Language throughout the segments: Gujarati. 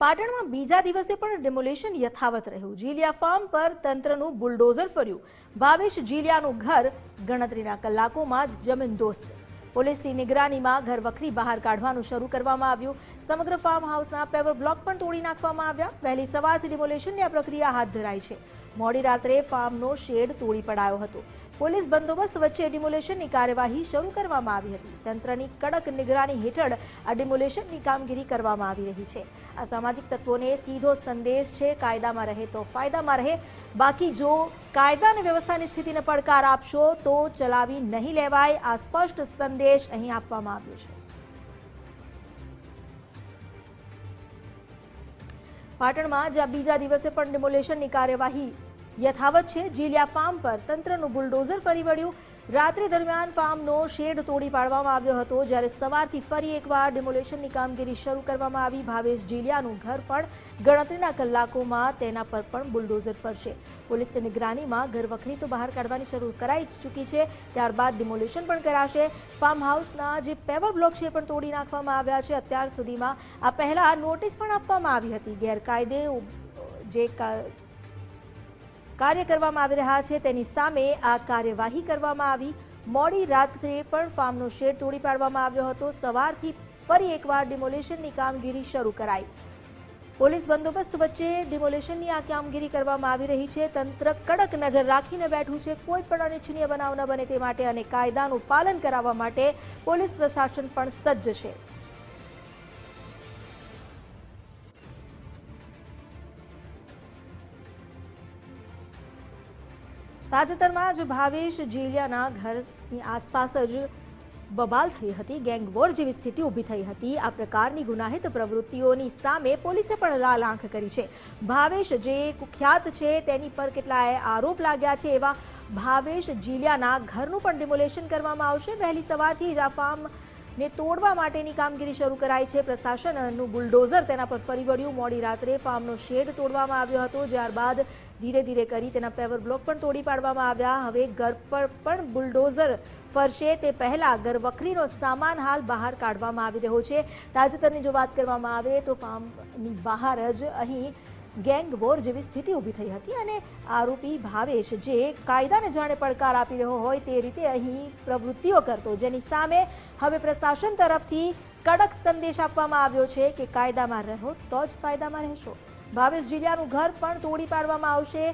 પાટણમાં બીજા દિવસે પણ ડેમોલેશન યથાવત રહ્યું। જીલિયા ફાર્મ પર તંત્રનું બુલડોઝર ફર્યું। ભાવેશ જીલિયાનું ઘર ગણતરીના કલાકોમાં જ જમીનદોસ્ત। પોલીસની નિગરાનીમાં ઘર વખરી બહાર કાઢવાનું શરૂ કરવામાં આવ્યું। સમગ્ર ફાર્મ હાઉસના પેવર બ્લોક પણ તોડી નાખવામાં આવ્યા। વહેલી સવારથી ડેમોલેશનની આ પ્રક્રિયા હાથ ધરાઈ છે। મોડી રાત્રે ફાર્મનો શેડ તોડી પડાયો હતો। પોલીસ બંદોબસ્ત વચ્ચે ડિમોલેશનની કાર્યવાહી શરૂ કરવામાં આવી હતી। તંત્રની કડક નિગરાની હેઠળ આ ડિમોલેશનની કામગીરી કરવામાં આવી રહી છે। અસામાજિક તત્વોને સીધો સંદેશ છે, કાયદામાં રહે તો ફાયદામાં રહે, બાકી જો કાયદા અને વ્યવસ્થાની સ્થિતિને પડકાર આપશો તો ચલાવી નહીં લેવાય। આ સ્પષ્ટ સંદેશ અહીં આપવામાં આવ્યો છે। પાટણમાં જ્યાં બીજા દિવસે પણ ડિમોલેશનની કાર્યવાહી યથાવત છે। જીલિયા ફાર્મ પર તંત્રનું બુલડોઝર ફરી વળ્યું। રાત્રિ દરમિયાન ફાર્મનો શેડ તોડી પાડવામાં આવ્યો હતો, જ્યારે સવારથી ફરી એકવાર ડિમોલેશનની કામગીરી શરૂ કરવામાં આવી। ભાવેશ જીલિયાનું ઘર પણ ગણતરીના કલાકોમાં તેના પર પણ બુલડોઝર ફરશે। પોલીસની નિગરાનીમાં ઘર વખરી તો બહાર કાઢવાની શરૂ કરાઈ ચૂકી છે, ત્યારબાદ ડિમોલેશન પણ કરાશે। ફાર્મ હાઉસના જે પેવર બ્લોક છે પણ તોડી નાખવામાં આવ્યા છે। અત્યાર સુધીમાં આ પહેલા નોટિસ પણ આપવામાં આવી હતી। ગેરકાયદે જે કાર્ય કરવામાં આવી રહ્યા છે તેની સામે આ કાર્યવાહી કરવામાં આવી। મોડી રાત્રે પણ ફાર્મનો શેડ તોડી પાડવામાં આવ્યો હતો। સવારથી ફરી એકવાર ડિમોલેશનની કામગીરી શરૂ કરાઈ। પોલીસ બંદોબસ્ત વચ્ચે ડિમોલેશનની આ કામગીરી કરવામાં આવી રહી છે। તંત્ર કડક નજર રાખીને બેઠું છે, કોઈ પણ અનિચ્છનીય બનાવ ન બને તે માટે અને કાયદાનું પાલન કરાવવા માટે પોલીસ પ્રશાસન પણ સજ્જ છે। તાજેતરમાં જ ભાવેશ જીલિયાના ઘરની આસપાસ જ બબાલ થઈ હતી। ગેંગ વોર જેવી સ્થિતિ ઊભી થઈ હતી। આ પ્રકારની ગુનાહિત પ્રવૃત્તિઓની સામે પોલીસે પણ લાલ આંખ કરી છે। ભાવેશ જે કુખ્યાત છે તેની પર કેટલાય આરોપ લાગ્યા છે। એવા ભાવેશ જીલિયાના ઘરનું પણ ડિમોલેશન કરવામાં આવશે। વહેલી સવારથી જ આ ફાર્મને તોડવા માટેની કામગીરી શરૂ કરાઈ છે। પ્રશાસનનું બુલડોઝર તેના પર ફરી વળ્યું। મોડી રાત્રે ફાર્મનો શેડ તોડવામાં આવ્યો હતો, ત્યારબાદ ધીરે ધીરે કરી તેના પેવર બ્લોક પણ તોડી પાડવામાં આવ્યા। હવે ઘર પર પણ બુલડોઝર ફરશે તે પહેલા ઘર વખરીનો સામાન હાલ બહાર કાઢવામાં આવી રહ્યો છે। તાજેતરની જો વાત કરવામાં આવે તો ફાર્મની બહાર જ અહીં ગેંગ વોર જેવી સ્થિતિ ઊભી થઈ હતી અને આરોપી ભાવેશ જે કાયદાને જાણે પડકાર આપી રહ્યો હોય તે રીતે અહીં પ્રવૃત્તિઓ કરતો, જેની સામે હવે પ્રશાસન તરફથી કડક સંદેશ આપવામાં આવ્યો છે કે કાયદામાં રહો તો જ ફાયદામાં રહેશો। ભાવેશ જીલિયાનું ઘર પણ તોડી પાડવામાં આવશે,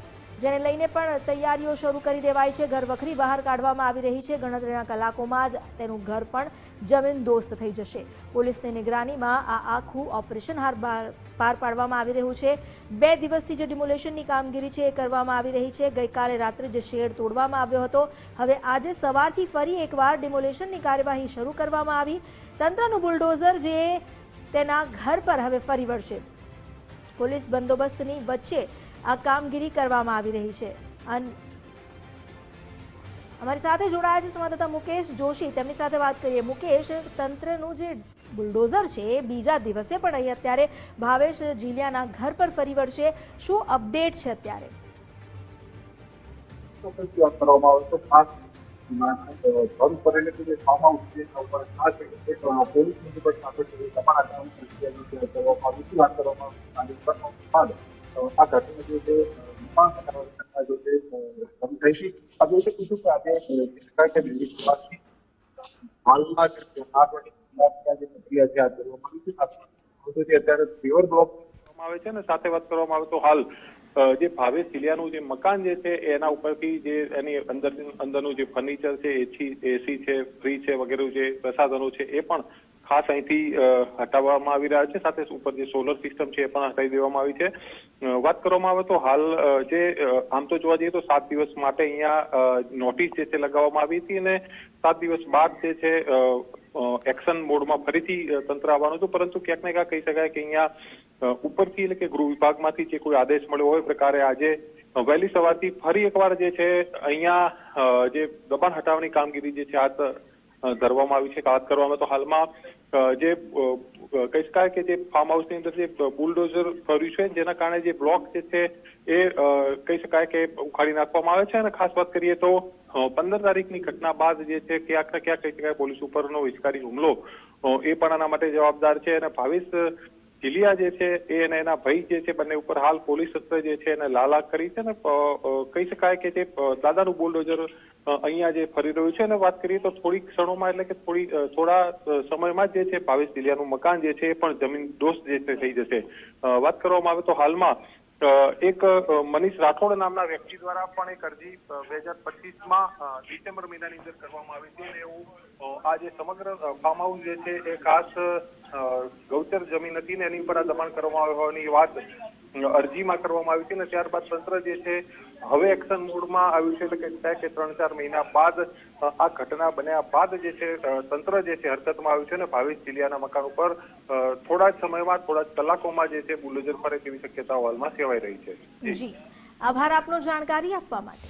જેને લઈને પણ તૈયારીઓ શરૂ કરી દેવાઈ છે। ઘર વખરી બહાર કાઢવામાં આવી રહી છે। ગણતરીના કલાકોમાં જ તેનું ઘર પણ જમીનદોસ્ત થઈ જશે। પોલીસની નિગરાનીમાં આ આખું ઓપરેશન પાર પાડવામાં આવી રહ્યું છે। 2 દિવસથી જે ડિમોલેશનની કામગીરી છે એ કરવામાં આવી રહી છે। ગઈકાલે રાત્રે જે શેડ તોડવામાં આવ્યો હતો, હવે આજે સવારથી ફરી એકવાર ડિમોલેશનની કાર્યવાહી શરૂ કરવામાં આવી। તંત્રનું બુલડોઝર જે તેના ઘર પર હવે ફરી વળશે। પોલીસ બંદોબસ્તની વચ્ચે આ કામગીરી કરવામાં આવી રહી છે। અમારી સાથે જોડાયા છે સંવાદદાતા મુકેશ જોશી, તેમની સાથે વાત કરીએ। મુકેશ, તંત્રનું જે બુલડોઝર છે એ બીજા દિવસે પણ અહીં અત્યારે ભાવેશ જીલિયાના ઘર પર ફરી વળશે, શું અપડેટ છે અત્યારે? આ ઘટના જે છે આજે કીધું કે આજે હાલમાં જે પ્રક્રિયા છે હાથ ધરવામાં આવી છે। અત્યારે પેવર બ્લોક આવે છે ને, સાથે વાત કરવામાં આવે તો હાલ જે ભાવેશ જીલિયાનું જે મકાન જે છે એના ઉપરથી જે એની અંદરનું જે ફર્નિચર છે, એસી છે, ફ્રીજ છે વગેરે જે પ્રસાધનો છે એ પણ ખાસ અહીંથી હટાવવામાં આવી રહ્યા છે। સાથે ઉપર જે સોલર સિસ્ટમ છે એ પણ હટાવી દેવામાં આવી છે। વાત કરવામાં આવે તો હાલ જે આમ તો જોવા જઈએ તો 7 દિવસ માટે અહીંયા નોટિસ જે છે લગાવવામાં આવી હતી અને 7 દિવસ બાદ જે છે એક્શન મોડમાં ફરીથી તંત્ર આવવાનું હતું, પરંતુ ક્યાંક ને ક્યાંક કહી શકાય કે અહીંયા ઉપરથી એટલે કે ગૃહ વિભાગમાંથી જે કોઈ આદેશ મળ્યો હોય પ્રકારે આજે વહેલી સવારથી ફરી એકવાર જે છે અહીંયા જે દબાણ હટાવવાની કામગીરી જે છે હાથ ધરવામાં આવી છે। વાત કરવામાં તો હાલમાં જે કહી શકાય કે જે ફાર્મ હાઉસની અંદર જે બુલડોઝર ફર્યું છે જેના કારણે જે બ્લોક જે છે એ કહી શકાય કે ઉખાડી નાખવામાં આવે છે। અને ખાસ વાત કરીએ તો 15 તારીખની ઘટના બાદ જે છે ક્યાંક ને ક્યાંક કહી શકાય પોલીસ ઉપરનો હિચકારી હુમલો એ પણ આના માટે જવાબદાર છે। અને ભાવેશ ચીલિયા જે છે એ અને એના ભાઈ જે છે બંને ઉપર હાલ પોલીસ તંત્ર જે છે એને લાલા કરી છે ને કહી શકાય કે જે દાદાનું બુલડોઝર અહીંયા જે ફરી રહ્યું છે અને વાત કરીએ તો થોડીક ક્ષણોમાં એટલે કે થોડા સમયમાં જ જે છે ભાવેશ ચીલિયાનું મકાન જે છે એ પણ જમીન દોસ્ત જે છે થઈ જશે. વાત કરવામાં આવે તો હાલમાં એક મનીષ રાઠોડ નામના વ્યક્તિ દ્વારા પણ એક અરજી 2025માં ડિસેમ્બર મહિનાની અંદર કરવામાં આવી હતી અને એવું આ જે સમગ્ર ફાર્મ હાઉસ જે છે એ ખાસ ગૌચર જમીન હતી ને એની પર આ દબાણ કરવામાં આવ્યું હોવાની વાત અરજીમાં કરવામાં આવી હતી ને ત્યારબાદ તંત્ર જે છે હવે એક્શન મોડમાં આવ્યું છે. એટલે કે 3-4 મહિના બાદ આ ઘટના બન્યા બાદ જે છે તંત્ર જે છે હરકતમાં આવ્યું છે અને ભાવેશ ચીલિયાના મકાન ઉપર થોડા જ સમયમાં થોડા જ કલાકોમાં જે છે બુલડોઝર ફરે તેવી શક્યતાઓ હાલમાં સેવાઈ રહી છે. જી, આભાર આપનો જાણકારી આપવા માટે.